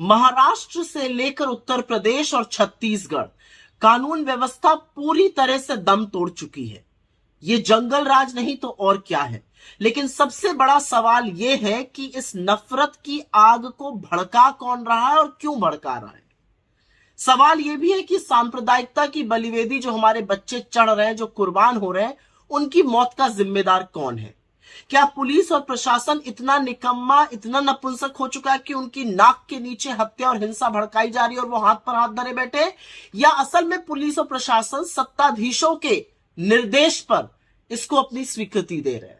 महाराष्ट्र से लेकर उत्तर प्रदेश और छत्तीसगढ़ कानून व्यवस्था पूरी तरह से दम तोड़ चुकी है। ये जंगल राज नहीं तो और क्या है। लेकिन सबसे बड़ा सवाल यह है कि इस नफरत की आग को भड़का कौन रहा है और क्यों भड़का रहा है। सवाल यह भी है कि सांप्रदायिकता की बलिवेदी जो हमारे बच्चे चढ़ रहे हैं, जो कुर्बान हो रहे हैं, उनकी मौत का जिम्मेदार कौन है। क्या पुलिस और प्रशासन इतना निकम्मा, इतना नपुंसक हो चुका है कि उनकी नाक के नीचे हत्या और हिंसा भड़काई जा रही है और वो हाथ पर हाथ धरे बैठे, या असल में पुलिस और प्रशासन सत्ताधीशों के निर्देश पर इसको अपनी स्वीकृति दे रहे हैं।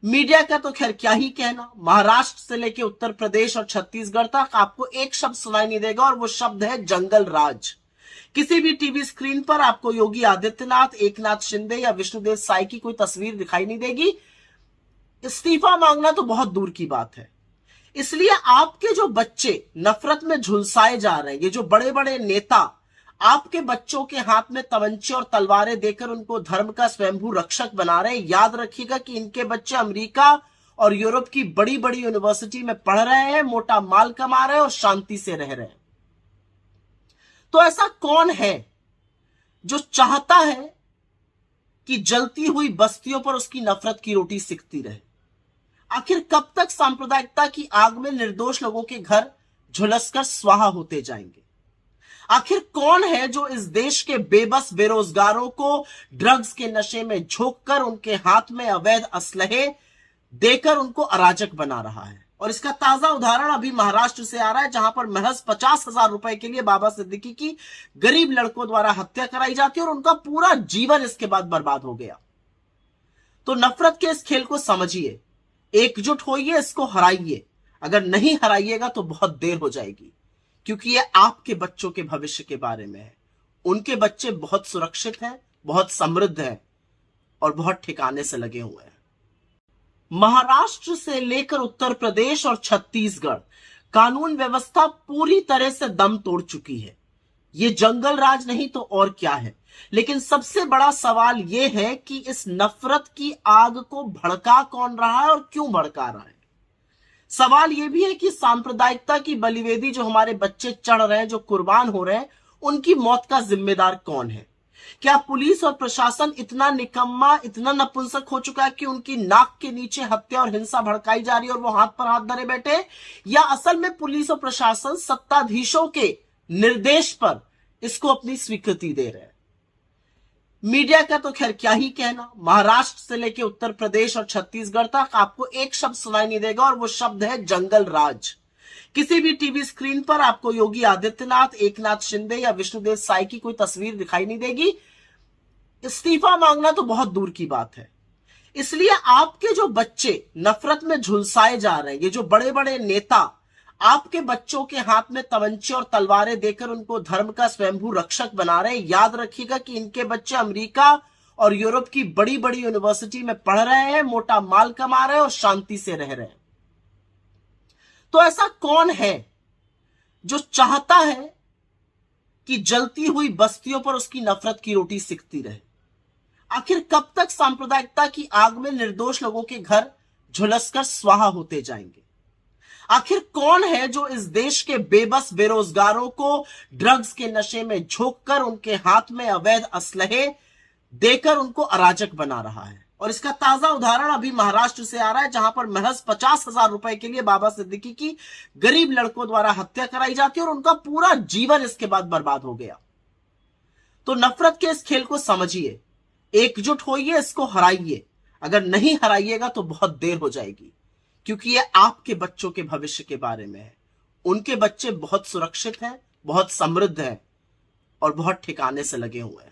मीडिया का तो खैर क्या ही कहना। महाराष्ट्र से लेकर उत्तर प्रदेश और छत्तीसगढ़ तक आपको एक शब्द सुनाई नहीं देगा और वो शब्द है जंगल राज। किसी भी टीवी स्क्रीन पर आपको योगी आदित्यनाथ, एकनाथ शिंदे या विष्णुदेव साय की कोई तस्वीर दिखाई नहीं देगी। इस्तीफा मांगना तो बहुत दूर की बात है। इसलिए आपके जो बच्चे नफरत में झुलसाए जा रहे हैं, ये जो बड़े बड़े नेता आपके बच्चों के हाथ में तमंचे और तलवारें देकर उनको धर्म का स्वयंभू रक्षक बना रहे हैं, याद रखिएगा कि इनके बच्चे अमेरिका और यूरोप की बड़ी बड़ी यूनिवर्सिटी में पढ़ रहे हैं, मोटा माल कमा रहे हैं और शांति से रह रहे हैं। तो ऐसा कौन है जो चाहता है कि जलती हुई बस्तियों पर उसकी नफरत की रोटी सिकती रहे। आखिर कब तक सांप्रदायिकता की आग में निर्दोष लोगों के घर झुलसकर स्वाहा होते जाएंगे। आखिर कौन है जो इस देश के बेबस बेरोजगारों को ड्रग्स के नशे में झोंककर उनके हाथ में अवैध असलहे देकर उनको अराजक बना रहा है। और इसका ताजा उदाहरण अभी महाराष्ट्र से आ रहा है, जहां पर महज 50,000 रुपए के लिए बाबा सिद्दीकी की गरीब लड़कों द्वारा हत्या कराई जाती है और उनका पूरा जीवन इसके बाद बर्बाद हो गया। तो नफरत के इस खेल को समझिए, एकजुट होइए, इसको हराइए। अगर नहीं हराइएगा तो बहुत देर हो जाएगी, क्योंकि ये आपके बच्चों के भविष्य के बारे में है। उनके बच्चे बहुत सुरक्षित हैं, बहुत समृद्ध हैं और बहुत ठिकाने से लगे हुए हैं। महाराष्ट्र से लेकर उत्तर प्रदेश और छत्तीसगढ़ कानून व्यवस्था पूरी तरह से दम तोड़ चुकी है। ये जंगल राज नहीं तो और क्या है। लेकिन सबसे बड़ा सवाल यह है कि इस नफरत की आग को भड़का कौन रहा है और क्यों भड़का रहा है। सवाल यह भी है कि सांप्रदायिकता की बलिवेदी जो हमारे बच्चे चढ़ रहे हैं, जो कुर्बान हो रहे हैं, उनकी मौत का जिम्मेदार कौन है। क्या पुलिस और प्रशासन इतना निकम्मा, इतना नपुंसक हो चुका है कि उनकी नाक के नीचे हत्या और हिंसा भड़काई जा रही है और वो हाथ पर हाथ धरे बैठे, या असल में पुलिस और प्रशासन सत्ताधीशों के निर्देश पर इसको अपनी स्वीकृति दे रहे हैं। मीडिया का तो खैर क्या ही कहना। महाराष्ट्र से लेकर उत्तर प्रदेश और छत्तीसगढ़ तक आपको एक शब्द सुनाई नहीं देगा और वो शब्द है जंगल राज। किसी भी टीवी स्क्रीन पर आपको योगी आदित्यनाथ, एकनाथ शिंदे या विष्णुदेव साय की कोई तस्वीर दिखाई नहीं देगी। इस्तीफा मांगना तो बहुत दूर की बात है। इसलिए आपके जो बच्चे नफरत में झुलसाए जा रहे हैं, ये जो बड़े बड़े नेता आपके बच्चों के हाथ में तमंचे और तलवारें देकर उनको धर्म का स्वयंभू रक्षक बना रहे हैं, याद रखिएगा कि इनके बच्चे अमेरिका और यूरोप की बड़ी बड़ी यूनिवर्सिटी में पढ़ रहे हैं, मोटा माल कमा रहे हैं और शांति से रह रहे हैं। तो ऐसा कौन है जो चाहता है कि जलती हुई बस्तियों पर उसकी नफरत की रोटी सिकती रहे। आखिर कब तक सांप्रदायिकता की आग में निर्दोष लोगों के घर झुलसकर स्वाहा होते जाएंगे। आखिर कौन है जो इस देश के बेबस बेरोजगारों को ड्रग्स के नशे में झोंककर उनके हाथ में अवैध असलहे देकर उनको अराजक बना रहा है। और इसका ताजा उदाहरण अभी महाराष्ट्र से आ रहा है, जहां पर महज 50,000 रुपए के लिए बाबा सिद्दीकी की गरीब लड़कों द्वारा हत्या कराई जाती है और उनका पूरा जीवन इसके बाद बर्बाद हो गया। तो नफरत के इस खेल को समझिए, एकजुट होइए, इसको हराइए। अगर नहीं हराइएगा तो बहुत देर हो जाएगी, क्योंकि ये आपके बच्चों के भविष्य के बारे में है। उनके बच्चे बहुत सुरक्षित हैं, बहुत समृद्ध हैं और बहुत ठिकाने से लगे हुए हैं।